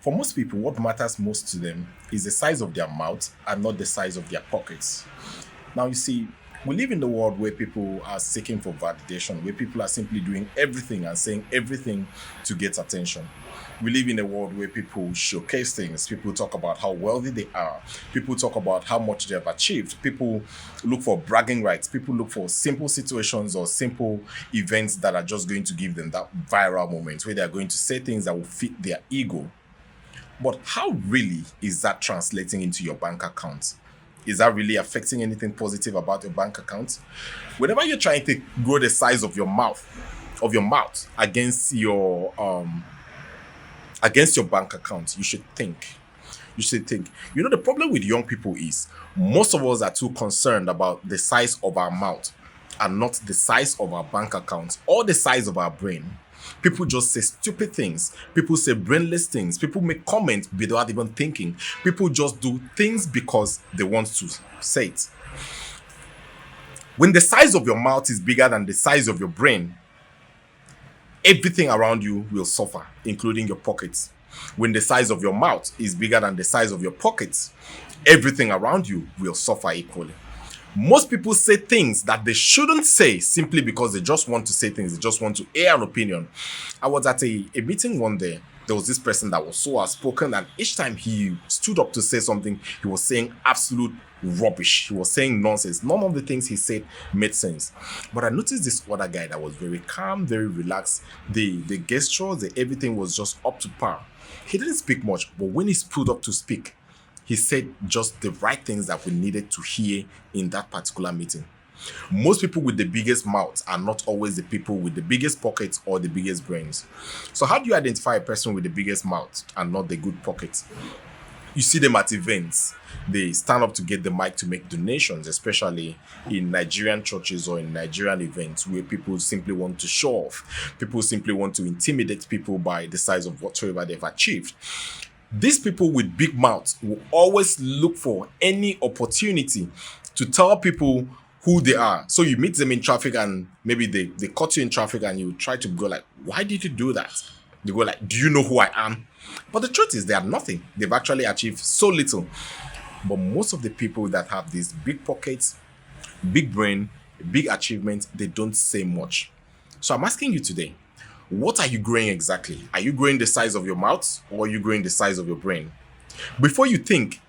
For most people, what matters most to them is the size of their mouth and not the size of their pockets. Now, you see, we live in the world where people are seeking for validation, where people are simply doing everything and saying everything to get attention. We live in a world where people showcase things, people talk about how wealthy they are, people talk about how much they have achieved, people look for bragging rights, people look for simple situations or simple events that are just going to give them that viral moment where they are going to say things that will fit their ego. But how really is that translating into your bank account? Is that really affecting anything positive about your bank account? Whenever you're trying to grow the size of your mouth against your bank account, you should think. You should think. You know, the problem with young people is most of us are too concerned about the size of our mouth and not the size of our bank account or the size of our brain. People just say stupid things. People say brainless things. People make comments without even thinking. People just do things because they want to say it. When the size of your mouth is bigger than the size of your brain, everything around you will suffer, including your pockets. When the size of your mouth is bigger than the size of your pockets, everything around you will suffer equally. Most people say things that they shouldn't say simply because they just want to say things. They just want to air an opinion. I was at a meeting one day. There was this person that was so outspoken, and each time he stood up to say something, he was saying absolute rubbish. He was saying nonsense. None of the things he said made sense. But I noticed this other guy that was very calm, very relaxed. The gestures, everything was just up to par. He didn't speak much, but when he stood up to speak, he said just the right things that we needed to hear in that particular meeting. Most people with the biggest mouths are not always the people with the biggest pockets or the biggest brains. So how do you identify a person with the biggest mouth and not the good pockets? You see them at events. They stand up to get the mic to make donations, especially in Nigerian churches or in Nigerian events where people simply want to show off. People simply want to intimidate people by the size of whatever they've achieved. These people with big mouths will always look for any opportunity to tell people who they are. So you meet them in traffic and maybe they caught you in traffic and you try to go like, why did you do that? They go like, do you know who I am? But the truth is they are nothing. They've actually achieved so little. But most of the people that have these big pockets, big brain, big achievements, they don't say much. So I'm asking you today, what are you growing exactly? Are you growing the size of your mouth or are you growing the size of your brain? Before you think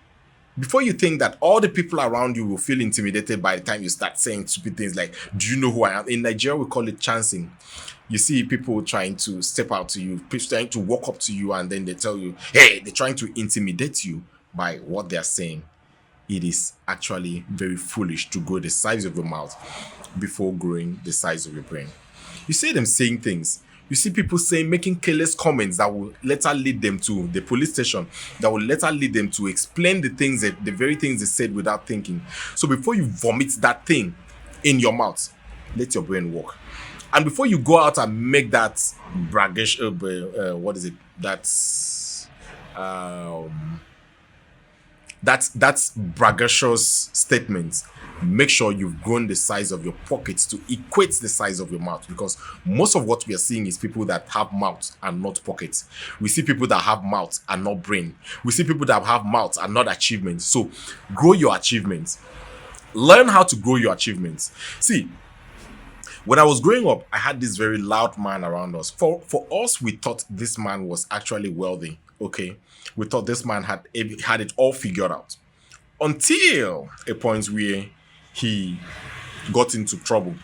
that all the people around you will feel intimidated by the time you start saying stupid things like, do you know who I am? In Nigeria, we call it chancing. You see people trying to step out to you, people trying to walk up to you, and then they tell you, hey, they're trying to intimidate you by what they're saying. It is actually very foolish to grow the size of your mouth before growing the size of your brain. You see them saying things. You see people saying, making careless comments that will later lead them to the police station, that will later lead them to explain the very things they said without thinking. So before you vomit that thing in your mouth, let your brain work. And before you go out and make that braggish, that's braggadocious statement, make sure you've grown the size of your pockets to equate the size of your mouth, because most of what we are seeing is people that have mouths and not pockets. We see people that have mouths and not brain. We see people that have mouths and not achievements. So grow your achievements. Learn how to grow your achievements. See, when I was growing up, I had this very loud man around us. For us, we thought this man was actually wealthy. Okay, we thought this man had it all figured out until a point where he got into trouble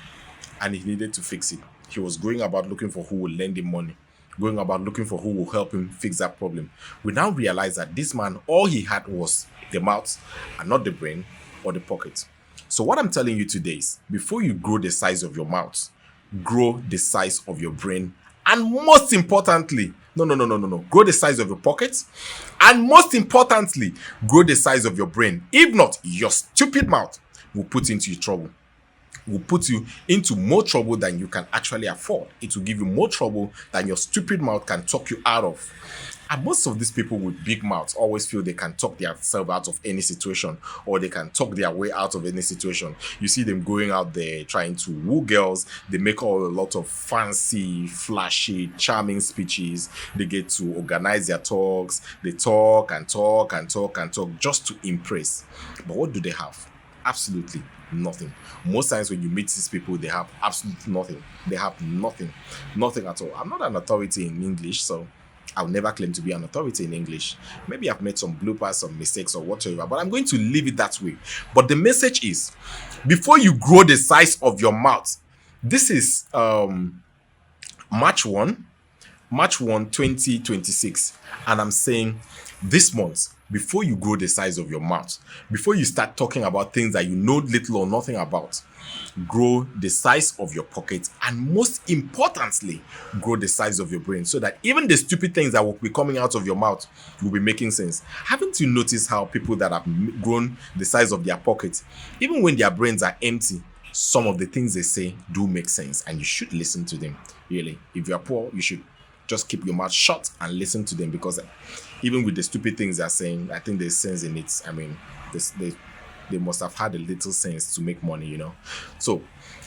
and he needed to fix it. He was going about looking for who will lend him money, going about looking for who will help him fix that problem. We now realize that this man, all he had was the mouth and not the brain or the pocket. So what I'm telling you today is, before you grow the size of your mouth, grow the size of your brain. And most importantly, no. Grow the size of your pockets. And most importantly, grow the size of your brain. If not, your stupid mouth will put into you trouble. Will put you into more trouble than you can actually afford. It will give you more trouble than your stupid mouth can talk you out of. And most of these people with big mouths always feel they can talk themselves out of any situation, or they can talk their way out of any situation. You see them going out there trying to woo girls. They make a lot of fancy, flashy, charming speeches. They get to organize their talks. They talk and talk and talk and talk just to impress. But what do they have? Absolutely nothing. Most times when you meet these people, they have absolutely nothing. They have nothing. Nothing at all. I'm not an authority in English, so I'll never claim to be an authority in English. Maybe I've made some bloopers, some mistakes, or whatever, but I'm going to leave it that way. But the message is, before you grow the size of your mouth, this is March 1, 2026. And I'm saying this month, before you grow the size of your mouth, before you start talking about things that you know little or nothing about, grow the size of your pocket, and most importantly, grow the size of your brain, so that even the stupid things that will be coming out of your mouth will be making sense. Haven't you noticed how people that have grown the size of their pockets, even when their brains are empty, some of the things they say do make sense, and you should listen to them. Really, if you're poor, you should just keep your mouth shut and listen to them, because even with the stupid things they're saying, I think there's sense in it. I mean, they must have had a little sense to make money, you know. So,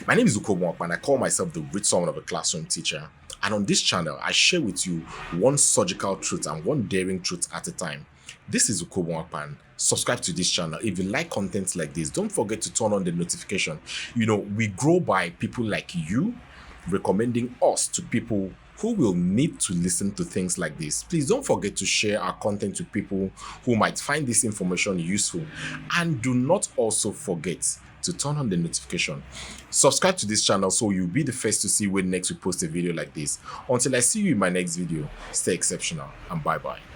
my name is Ukobo Akpan, and I call myself the rich son of a classroom teacher. And on this channel, I share with you one surgical truth and one daring truth at a time. This is Ukobo Akpan. Subscribe to this channel. If you like content like this, don't forget to turn on the notification. You know, we grow by people like you recommending us to people who will need to listen to things like this. Please don't forget to share our content to people who might find this information useful. And do not also forget to turn on the notification. Subscribe to this channel so you'll be the first to see when next we post a video like this. Until I see you in my next video, stay exceptional and bye-bye.